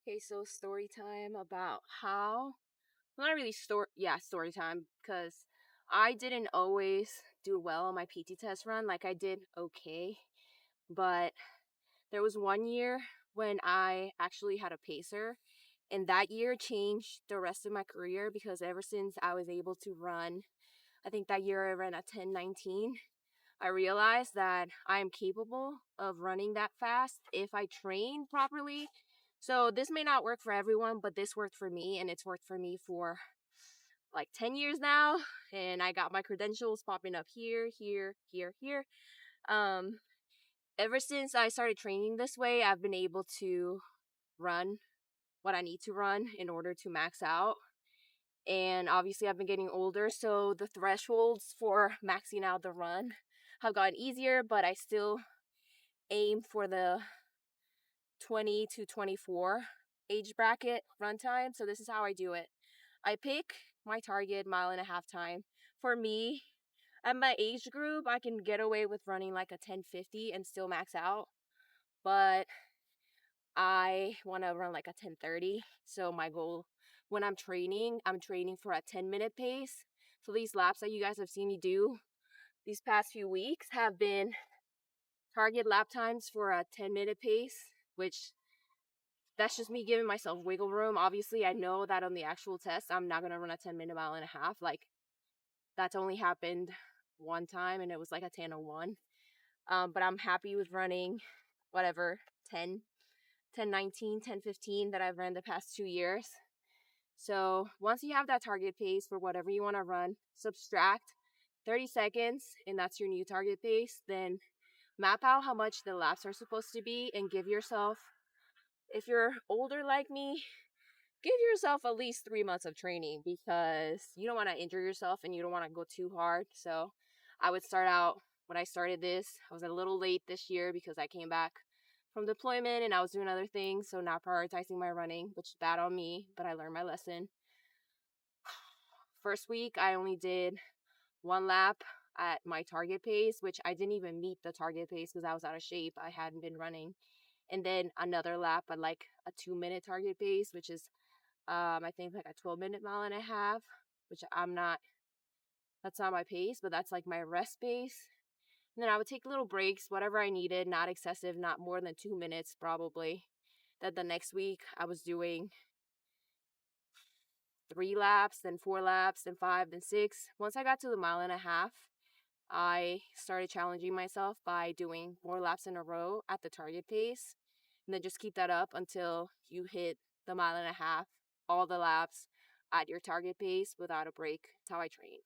Okay, so story time about not really story time, because I didn't always do well on my PT test run. Like, I did okay, but there was one year when I actually had a pacer, and that year changed the rest of my career because ever since I was able to run, I think that year I ran a 10:19. I realized that I am capable of running that fast if I train properly. So this may not work for everyone, but this worked for me, and it's worked for me for like 10 years now. And I got my credentials popping up here, here, here, here. Um, Ever since I started training this way, I've been able to run what I need to run in order to max out. And obviously, I've been getting older, so the thresholds for maxing out the run have gotten easier, but I still aim for the 20 to 24 age bracket run time. So this is how I do it. I pick my target mile-and-a-half time. For me, at my age group, I can get away with running like a 10:50 and still max out, but I want to run like a 10:30. So my goal when I'm training for a 10-minute pace. So these laps that you guys have seen me do these past few weeks have been target lap times for a 10-minute pace, which that's just me giving myself wiggle room. Obviously, I know that on the actual test, I'm not going to run a 10-minute mile-and-a-half. Like, that's only happened one time, and it was like a 10:01. But I'm happy with running whatever 10:19, 10:15 that I've run the past 2 years. So once you have that target pace for whatever you want to run, subtract 30 seconds, and that's your new target pace. Then map out how much the laps are supposed to be and give yourself, if you're older like me, give yourself at least 3 months of training because you don't want to injure yourself and you don't want to go too hard. So I would start out when I started this. I was a little late this year because I came back from deployment and I was doing other things, so not prioritizing my running, which is bad on me, but I learned my lesson. First week, I only did one lap at my target pace, which I didn't even meet the target pace because I was out of shape. I hadn't been running. And then another lap at like a 2-minute target pace, which is I think like a 12-minute mile-and-a-half, which that's not my pace, but that's like my rest pace. And then I would take little breaks, whatever I needed, not excessive, not more than 2 minutes probably. That the next week I was doing 3 laps, then 4 laps, then 5, then 6. Once I got to the mile-and-a-half, I started challenging myself by doing more laps in a row at the target pace. And then just keep that up until you hit the mile-and-a-half, all the laps at your target pace without a break. That's how I train.